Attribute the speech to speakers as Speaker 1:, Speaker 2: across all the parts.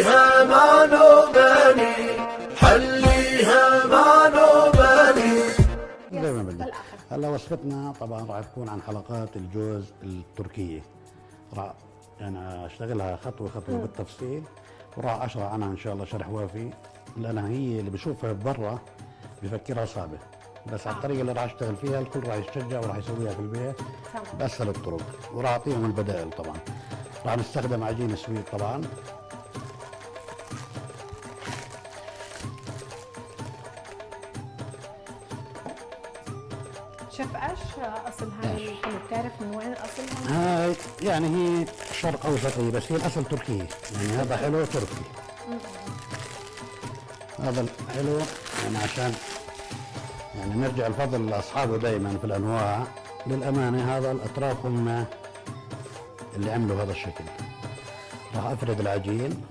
Speaker 1: حليها ما نوبالي، حليها ما نوبالي.
Speaker 2: زي ما بدك. هلا وصفتنا طبعا راح تكون عن حلقات الجوز التركيه، راح يعني اشتغلها خطوه خطوه بالتفصيل، وراح اشرح عنها ان شاء الله شرح وافي، لانها هي اللي بشوفها برا بفكرها صعبه، بس على الطريقه اللي راح اشتغل فيها الكل راح يتشجع وراح يسويها في البيت باسهل الطرق، وراح اعطيهم البدائل. طبعا راح نستخدم عجين سويت طبعا.
Speaker 3: شيف ايش اصل هاي الحلو؟ بتعرف من وين اصلها؟
Speaker 2: هاي يعني هي شرق اوسطي بس هي الاصل تركيه، يعني هذا حلو تركي. هذا الحلو يعني عشان يعني نرجع الفضل لاصحابه دائما في الانواع. للامانه هذا الاطراف هم اللي عملوا هذا الشكل. راح افرد العجين.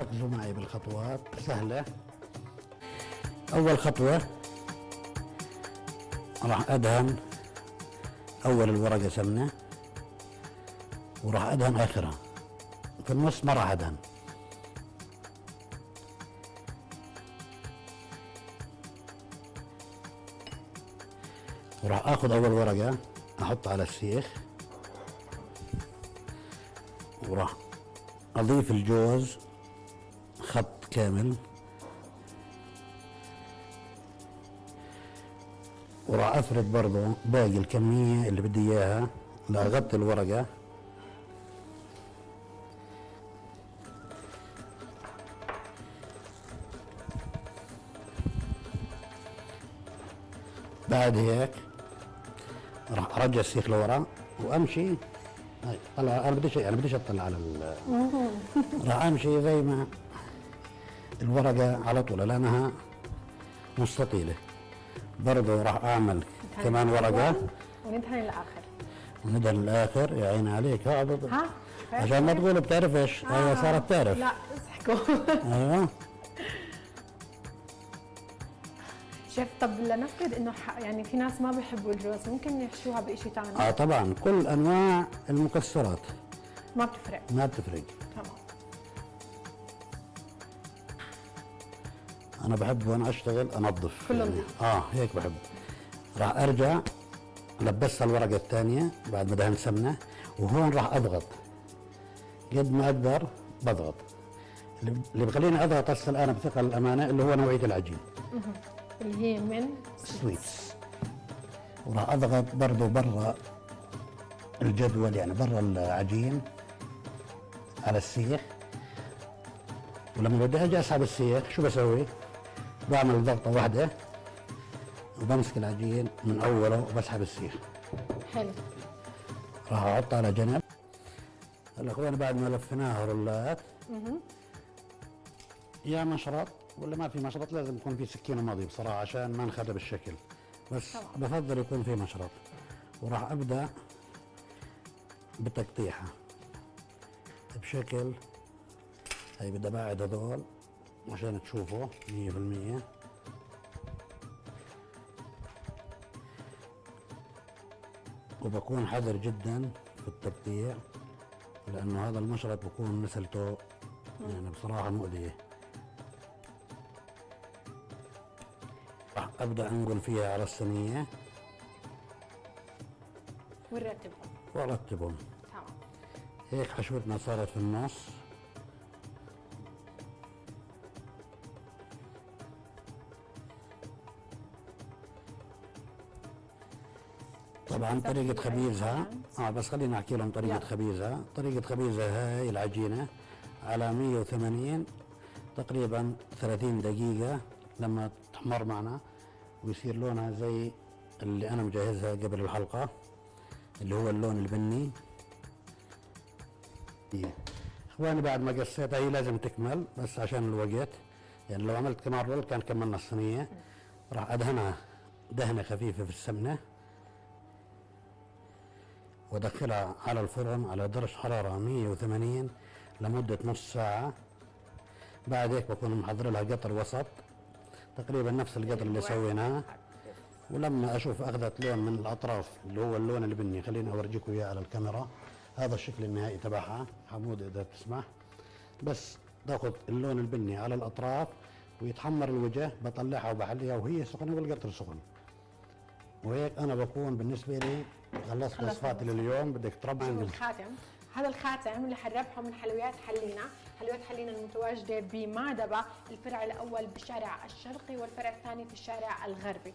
Speaker 2: ركزوا معي بالخطوات سهله. اول خطوه راح ادهن اول الورقه سمنه، وراح ادهن اخرها، في النص ما راح ادهن. وراح اخذ اول ورقه احطها على السيخ، وراح اضيف الجوز خط كامل، وراح افرد برضه باقي الكميه اللي بدي اياها لاغطي الورقه. بعد هيك راح ارجع السيخ لورا وامشي. هاي طلع انا بديش اطلع على راح امشي زي ما الورقه على طول لانها مستطيله. برضه راح اعمل كمان ورقه
Speaker 3: وندهن الاخر.
Speaker 2: وندهن الاخر. يا عيني عليك.
Speaker 3: ها
Speaker 2: عشان ما تقول بتعرفش. هي صارت تعرف.
Speaker 3: لا اضحكوا.
Speaker 2: ايوه.
Speaker 3: شيف طب لنفرض انه يعني في ناس ما بيحبوا الجوز، ممكن يحشوها بشيء ثاني؟
Speaker 2: طبعا كل انواع المكسرات
Speaker 3: ما بتفرق.
Speaker 2: ما بتفرق.
Speaker 3: تمام.
Speaker 2: انا بحب وانا اشتغل انظف
Speaker 3: كله
Speaker 2: يعني.
Speaker 3: نظيف.
Speaker 2: هيك بحب. راح ارجع لبسها الورقه الثانيه بعد ما دهنت سمنه، وهون راح اضغط قد ما اقدر بضغط. اللي بخليني اضغط هسه الان بثقه الامانه اللي هو نوعيه العجين
Speaker 3: اللي هي من
Speaker 2: سويتس. وراح اضغط برضه برا الجدول، يعني برا العجين على السيخ. ولما بدي اجي اسحب السيخ شو بسوي؟ بعمل ضغطه واحده وبمسك العجين من اوله وبسحب السيخ.
Speaker 3: حلو.
Speaker 2: راح احطها على جنب. هلا اخواني بعد ما لفيناها رولات، يا مشرط ولا ما في مشرط لازم يكون في سكينه ماضي بصراحه عشان ما نخرب الشكل، بس طبعا بفضل يكون في مشرط. وراح ابدا بتقطيعها بشكل. هي بدي ابعد هذول عشان تشوفوا 100%. وبكون حذر جدا في التقطيع لانه هذا المشرط بكون مسلته يعني بصراحه مؤذيه. راح ابدا انقل فيها على الصينيه وارتبهم.
Speaker 3: تمام.
Speaker 2: هيك حشوتنا صارت في النص. طبعا طريقة خبيزها بس خليني احكي لهم طريقة خبيزها. طريقة خبيزها هاي العجينة على 180 تقريبا 30 دقيقة لما تحمر معنا ويصير لونها زي اللي انا مجهزها قبل الحلقة اللي هو اللون البني. اخواني بعد ما قصيتها هي لازم تكمل بس عشان الوقت، يعني لو عملت كمان رول كان كملنا الصينية. راح ادهنها دهنة خفيفة في السمنة وادخلها على الفرن على درجة حرارة 180 لمدة نص ساعة. بعد هيك بكون محضر لها قطر وسط تقريبا نفس القطر اللي سويناه. ولما اشوف اخذت لون من الاطراف اللي هو اللون البني، خليني اورجيكم اياه على الكاميرا هذا الشكل النهائي تبعها. حمود اذا تسمح، بس تاخذ اللون البني على الاطراف ويتحمر الوجه، بطلعها وبحليها وهي سخنه والقطر سخن. وهيك انا بكون بالنسبه لي خلصت وصفاتي لليوم. بدك تربع
Speaker 3: الخاتم، هذا الخاتم اللي حنربحه من حلويات حلينا. حلويات حلينا المتواجده بمعدبه، الفرع الاول بالشارع الشرقي والفرع الثاني في الشارع الغربي.